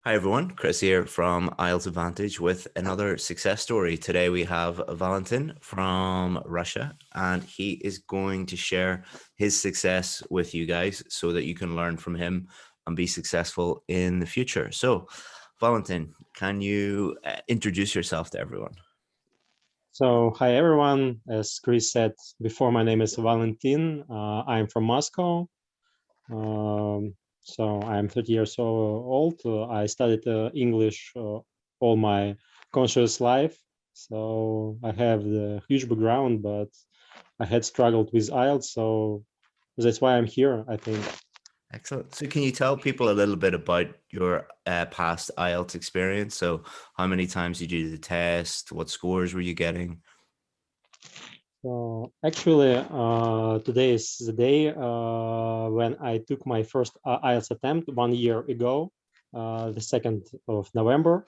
Hi everyone, Chris here from IELTS Advantage with another success story. Today we have Valentin from Russia, and he is going to share his success with you guys so that you can learn from him and be successful in the future. So, Valentin, can you introduce yourself to everyone? So, hi everyone. As Chris said before, my name is Valentin. I'm from Moscow. So I'm 30 years old. I studied English all my conscious life. So I have the huge background, but I had struggled with IELTS. So that's why I'm here, I think. Excellent. So, can you tell people a little bit about your past IELTS experience? So, how many times did you do the test? What scores were you getting? So actually, today is the day when I took my first IELTS attempt 1 year ago, the 2nd of November.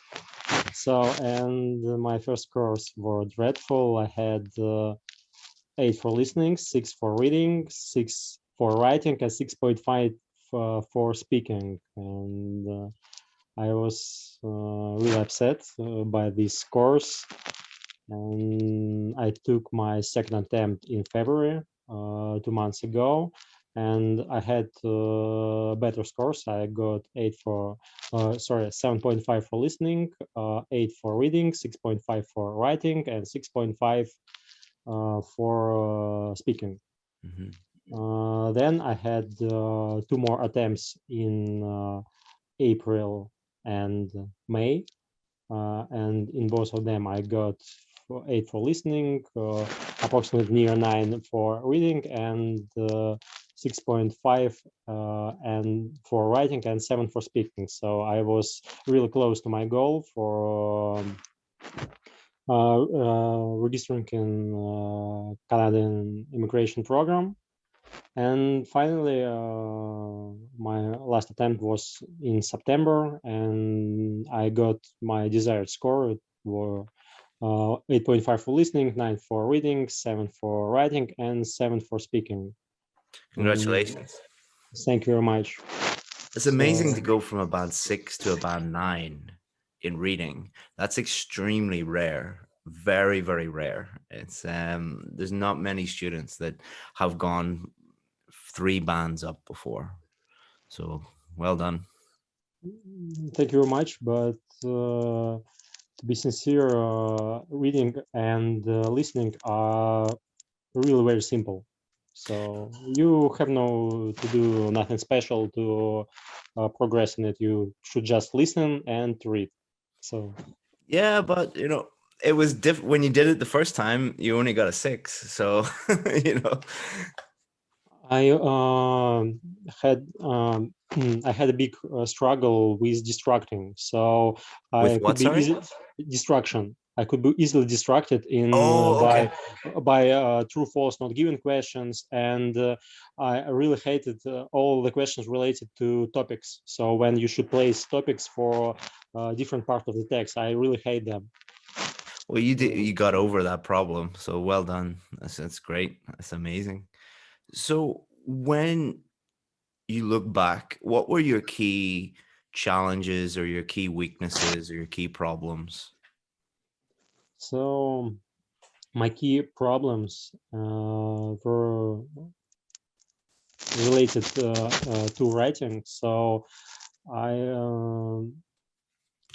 So, and my first scores were dreadful. I had 8 for listening, 6 for reading, 6 for writing, and 6.5 for speaking. And I was really upset by these scores. And I took my second attempt in February, 2 months ago, and I had better scores. I got 7.5 for listening, 8 for reading, 6.5 for writing, and 6.5 for speaking. Mhm. Then I had 2 more attempts in April and May, and in both of them I got 8 for listening, approximately near 9 for reading, and 6.5 and for writing, and 7 for speaking. So I was really close to my goal for registering in Canadian immigration program. And finally, my last attempt was in September, and I got my desired score. It were 8.5 for listening, 9 for reading, 7 for writing, and 7 for speaking. And Congratulations. thank you very much. It's amazing So, to go from a band six to a band nine in reading. That's extremely rare. Very, very rare. It's there's not many students that have gone three bands up before. So well done. thank you very much. But to be sincere, reading and listening are really very simple. So you have no to do nothing special to progress in it. You should just listen and read. So Yeah, but it was different when you did it the first time, you only got a six. So you know. I had I had a big struggle with distracting. So With I could what, be sorry? easy distraction. I could be easily distracted in Oh, okay. by true false not given questions, and I really hated all the questions related to topics. So when you should place topics for different part of the text, I really hate them. Well, you got over that problem. So well done. That's great. That's amazing. So when you look back, what were your key challenges or your key weaknesses or your key problems? So my key problems were related to writing. So I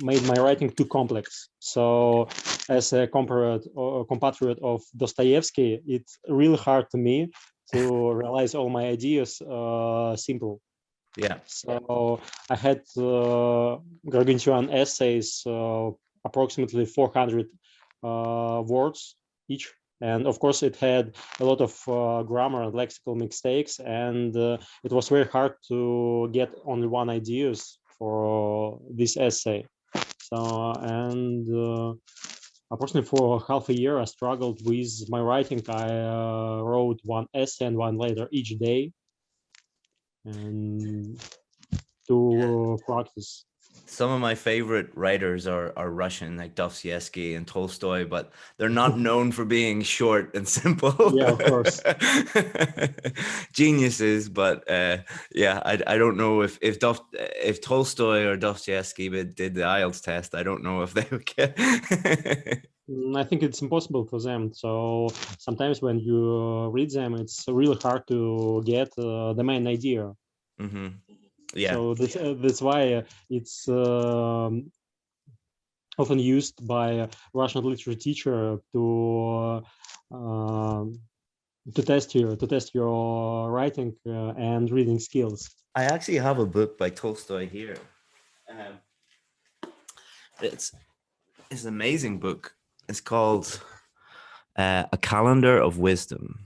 made my writing too complex. So as a compatriot of Dostoevsky, it's really hard to me to realize all my ideas simple. Yeah. So I had gargantuan essays, approximately 400 words each. And of course, it had a lot of grammar and lexical mistakes, and it was very hard to get only one ideas for this essay. So, and approximately for half a year, I struggled with my writing. I wrote one essay and one later each day, and to practice. Some of my favorite writers are Russian, like Dostoevsky and Tolstoy, but they're not known for being short and simple. Yeah, of course. Geniuses, but yeah, I don't know if Tolstoy or Dostoevsky did the IELTS test. I don't know if they would get. I think it's impossible for them. So sometimes when you read them, it's really hard to get the main idea. Hmm. Yeah, So that's why it's often used by a Russian literature teacher uh, to test your writing and reading skills. I actually have a book by Tolstoy here. Um, it's it's an amazing book. It's called A Calendar of Wisdom.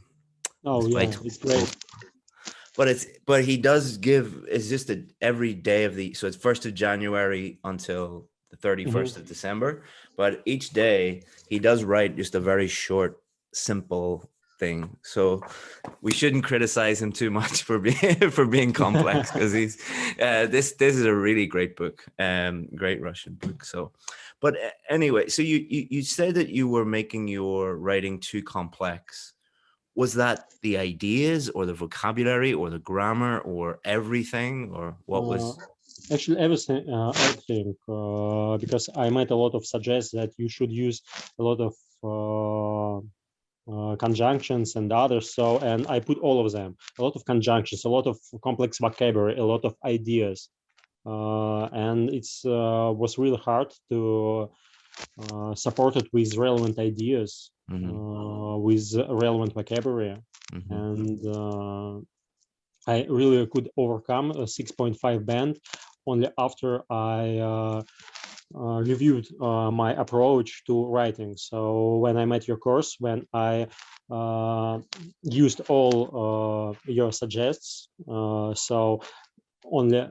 Oh It's by yeah, it's great. but he does give, it's just every day of the, so it's 1st of January until the 31st of December, but each day he does write just a very short, simple thing. So we shouldn't criticize him too much for being for being complex, because he's this is a really great book, great Russian book. So but anyway, so you said that you were making your writing too complex. Was that the ideas or the vocabulary or the grammar or everything, or what Uh, was? Actually, everything, because I made a lot of suggests that you should use a lot of conjunctions and others. So, and I put all of them, a lot of conjunctions, a lot of complex vocabulary, a lot of ideas. And it's was really hard to support it with relevant ideas, Hmm. with relevant vocabulary. Hmm. And I really could overcome a 6.5 band only after I reviewed my approach to writing. So when I met your course, when I used all your suggests, so only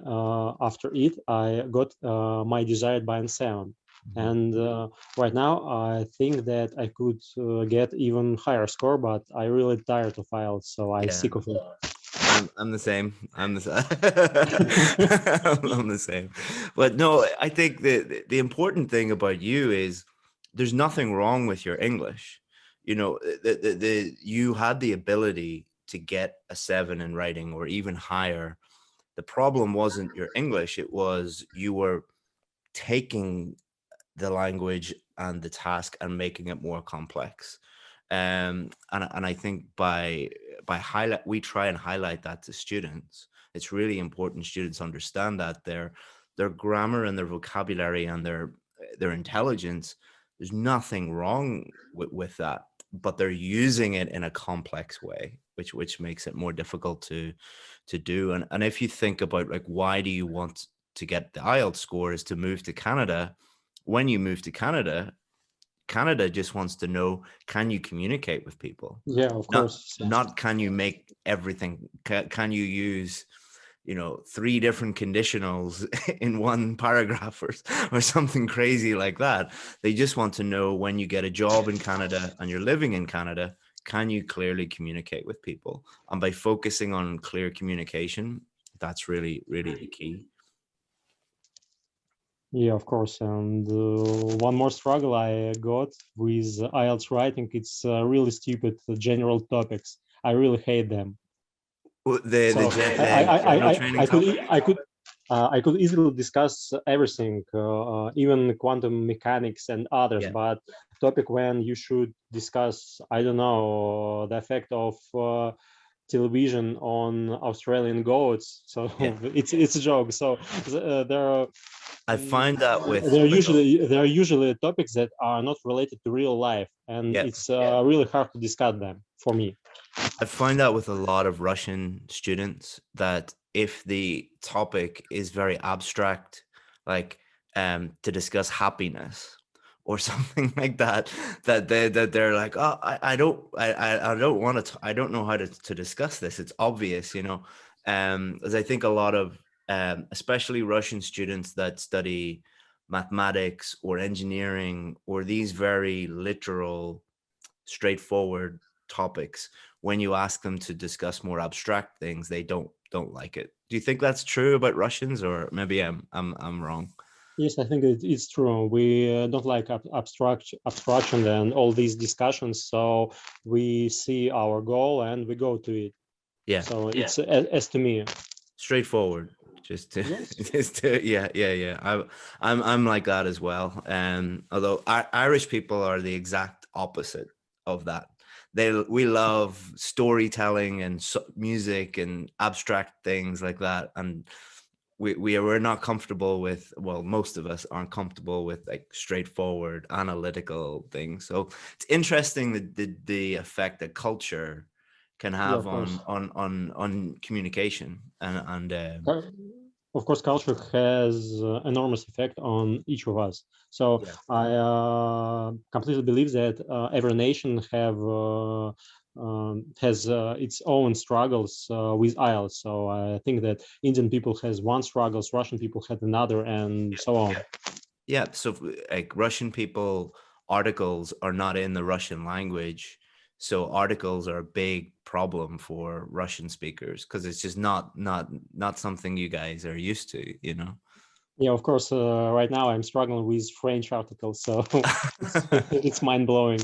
after it I got my desired band sound. And right now I think that I could get even higher score, but I really tired of IELTS, so I Yeah, sick of it. I'm the same. I'm the same. I'm the same. But no, I think the important thing about you is there's nothing wrong with your English. You know, you had the ability to get a 7 in writing or even higher. The problem wasn't your English, it was you were taking the language and the task and making it more complex. And I think by highlight, we try and highlight that to students. It's really important students understand that their grammar and their vocabulary and their intelligence, there's nothing wrong with that, but they're using it in a complex way, which makes it more difficult to do. And if you think about, like, why do you want to get the IELTS score, is to move to Canada. When you move to Canada, Canada just wants to know, can you communicate with people? Yeah, of Not course. not can you make everything, can you use, 3 different conditionals in one paragraph, or something crazy like that. They just want to know, when you get a job in Canada and you're living in Canada, can you clearly communicate with people? And by focusing on clear communication, that's really, really the key. Yeah, of course. And one more struggle I got with IELTS writing, it's really stupid general topics. I really hate them. The So general training topic. I could easily discuss everything, even quantum mechanics and others. Yeah, But topic when you should discuss, I don't know, the effect of television on Australian goats. So yeah. it's a joke. So there are I find that with like, there are usually topics that are not related to real life, and yeah, it's really hard to discuss them for me. I find that with a lot of Russian students, that if the topic is very abstract, like to discuss happiness or something like that, they're like, oh, I don't want to, I don't know how to discuss this. It's obvious, as I think a lot of especially Russian students that study mathematics or engineering or these very literal, straightforward topics, when you ask them to discuss more abstract things, they don't like it. Do you think that's true about Russians, or maybe I'm wrong? Yes, I think it's true. We don't like abstraction and all these discussions. So we see our goal and we go to it. Yeah, So it's as to me. straightforward. Just to, Yes. just to, yeah. I'm like that as well. Although Irish people are the exact opposite of that. We love storytelling and music and abstract things like that, and we're not comfortable with, well, most of us aren't comfortable with like straightforward analytical things. So it's interesting the effect that culture can Yeah, have of course. on communication and Cu- Of course, culture has enormous effect on each of us. So yeah, I completely believe that every nation has its own struggles with IELTS. So I think that Indian people has one struggles, Russian people had another, and so on. yeah. So like Russian people, articles are not in the Russian language, so articles are a big problem for Russian speakers because it's just not something you guys are used to, you know. Yeah, of course. Right now, I'm struggling with French articles, so it's mind blowing.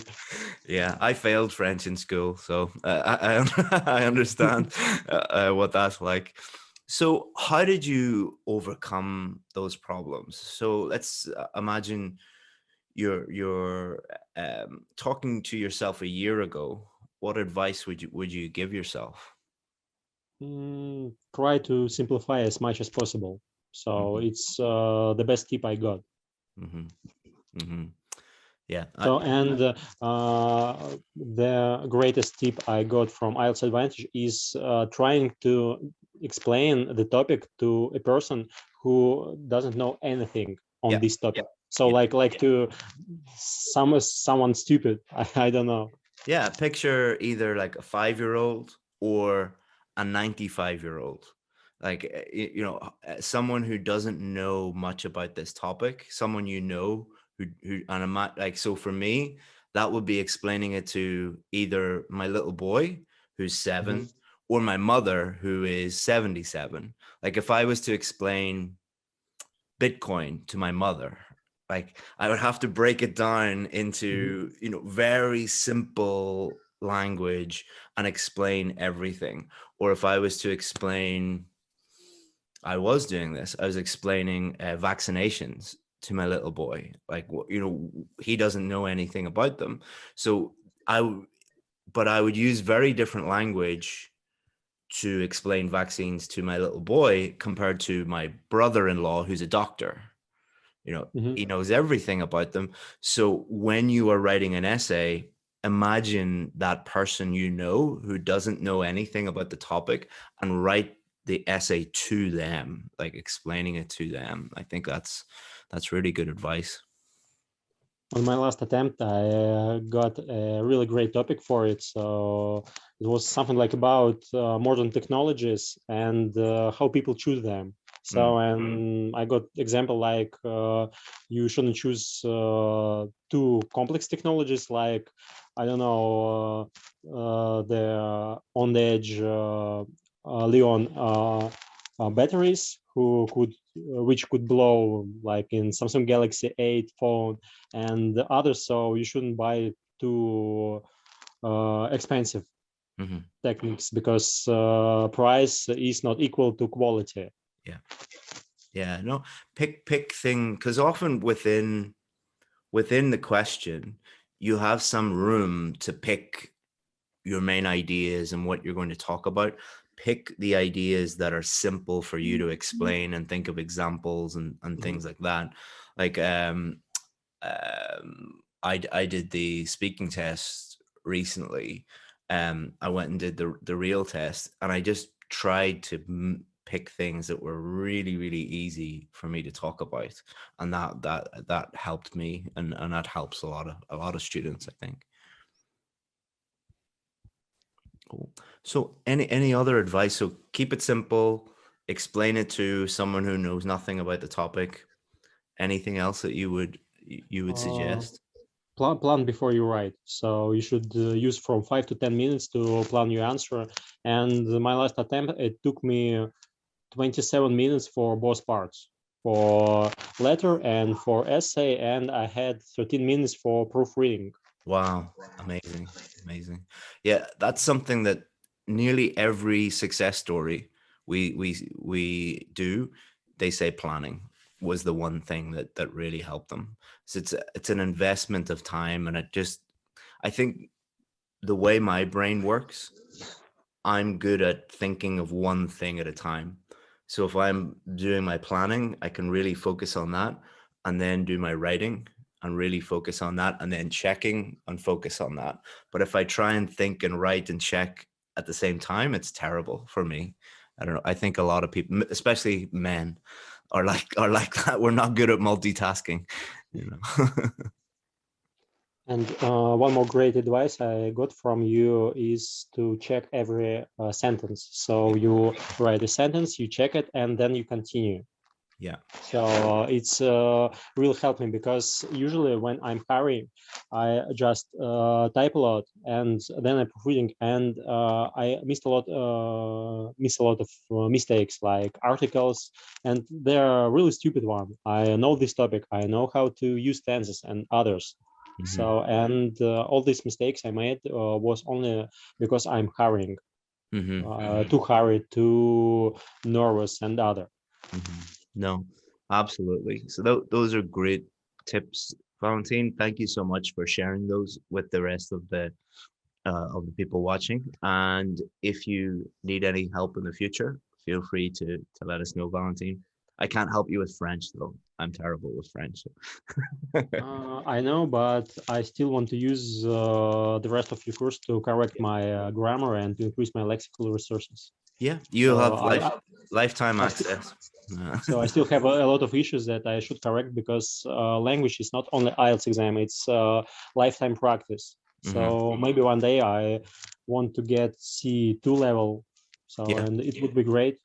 Yeah, I failed French in school, so I understand what that's like. So, how did you overcome those problems? So, let's imagine you're talking to yourself a year ago. What advice would you give yourself? Try to simplify as much as possible. So Hmm. it's the best tip I got. Hmm. Hmm. Yeah, So and the greatest tip I got from IELTS Advantage is trying to explain the topic to a person who doesn't know anything on yeah, this topic. So yeah, like to someone stupid. I don't know. yeah. Picture either like a 5-year-old or a 95-year-old, like someone who doesn't know much about this topic, someone who and like, so for me that would be explaining it to either my little boy who's Mhm. 7 or my mother who is 77. Like if I was to explain Bitcoin to my mother, like I would have to break it down Mhm. into, very simple language and explain everything. Or if I was to explain, I was doing this, I was explaining vaccinations to my little boy. Like, he doesn't know anything about them. So but I would use very different language to explain vaccines to my little boy compared to my brother-in-law who's a doctor. Mhm. He knows everything about them. So when you are writing an essay, imagine that person who doesn't know anything about the topic, and write the essay to them, like explaining it to them. I think that's really good advice. On my last attempt, I got a really great topic for it. So it was something like about modern technologies and how people choose them. Mm, So, and I got example like you shouldn't choose too complex technologies like, I don't know, the on the edge Leon batteries who could which could blow like in Samsung Galaxy 8 phone and the others. So you shouldn't buy too expensive mhm. techniques because price is not equal to quality. Yeah, yeah. No, pick thing, because often within the question you have some room to pick your main ideas and what you're going to talk about. Pick the ideas that are simple for you to explain and think of examples and Mhm. things like that. Like I did the speaking test recently. I went and did the real test, and I just tried to pick things that were really really easy for me to talk about, and that helped me, and that helps a lot of students, I think. Cool. So any other advice? So keep it simple, explain it to someone who knows nothing about the topic. Anything else that you would Uh, suggest? plan before you write. So you should use from 5 to 10 minutes to plan your answer. And my last attempt, it took me 27 minutes for both parts. for letter and for essay, and I had 13 minutes for proofreading. Wow, amazing, amazing. Yeah, that's something that nearly every success story we do, they say planning was the one thing that really helped them. So it's an investment of time, and I think the way my brain works, I'm good at thinking of one thing at a time. So if I'm doing my planning, I can really focus on that and then do my writing and really focus on that and then checking and focus on that. But if I try and think and write and check at the same time, it's terrible for me. I don't know. I think a lot of people, especially men, are like that. We're not good at multitasking, you know. And one more great advice I got from you is to check every sentence. So you write a sentence, you check it, and then you continue. Yeah. So it's really helped me, because usually when I'm hurrying, I just type a lot and then I'm proofreading, and I miss a lot of mistakes, like articles, and they're really stupid one. I know this topic, I know how to use tenses and others. Hmm. So, and all these mistakes I made was only because I'm hurrying, Hmm. too hurried, too nervous, and other. Hmm. No, absolutely. So those are great tips, Valentin. Thank you so much for sharing those with the rest of the people watching. And if you need any help in the future, feel free to let us know, Valentin. I can't help you with French though. I'm terrible with French. So. I know, but I still want to use the rest of your course to correct my grammar and to increase my lexical resources. Yeah, you So have lifetime I still access. so I still have a lot of issues that I should correct, because language is not only IELTS exam; it's lifetime practice. Hmm. So maybe one day I want to get C2 level. So, Yeah, and it would be great.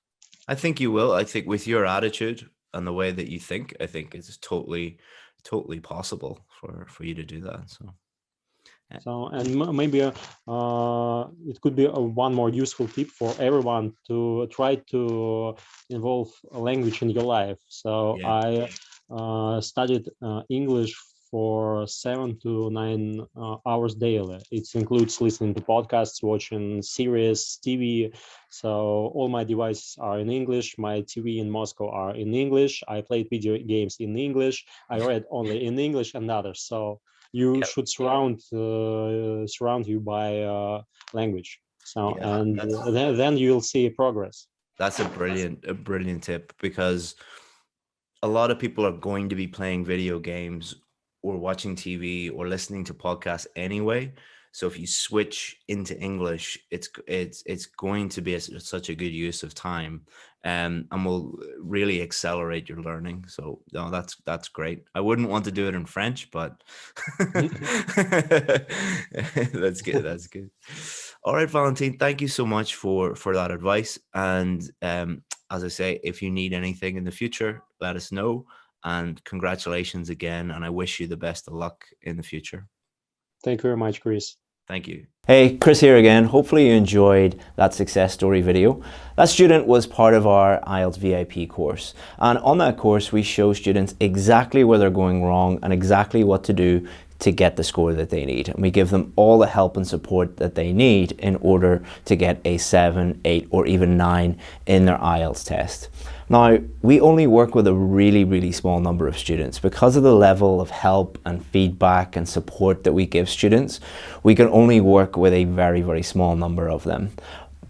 I think you will. I think with your attitude and the way that you think, I think it's totally possible for you to do that. So So, and maybe it could be one more useful tip for everyone to try to involve a language in your life. So yeah, I studied English for 7 to 9 hours daily. It includes listening to podcasts, watching series, TV. So all my devices are in English. My TV in Moscow are in English. I played video games in English. I read only in English and others. So you yeah, should surround you by language. So, yeah. and That's then you'll see progress. that's a brilliant tip because a lot of people are going to be playing video games or watching TV or listening to podcasts anyway. So if you switch into English, it's going to be such a good use of time, and will really accelerate your learning. So no, that's great. I wouldn't want to do it in French, but that's good. That's good. All right, Valentin, thank you so much for that advice. And as I say, if you need anything in the future, let us know. And congratulations again. And I wish you the best of luck in the future. Thank you very much, Chris. Thank you. Hey, Chris here again. Hopefully you enjoyed that success story video. That student was part of our IELTS VIP course. And on that course, we show students exactly where they're going wrong and exactly what to do to get the score that they need. And we give them all the help and support that they need in order to get a 7, 8, or even 9 in their IELTS test. Now, we only work with a really small number of students. Because of the level of help and feedback and support that we give students, we can only work with a very small number of them.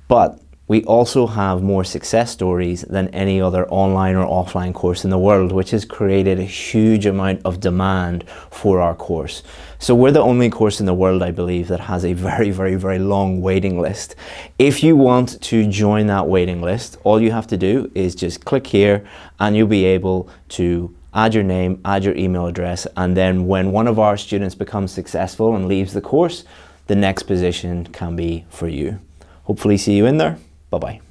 But we also have more success stories than any other online or offline course in the world, which has created a huge amount of demand for our course. So we're the only course in the world, I believe, that has a very long waiting list. If you want to join that waiting list, all you have to do is just click here and you'll be able to add your name, add your email address, and then when one of our students becomes successful and leaves the course, the next position can be for you. Hopefully see you in there. Bye-bye.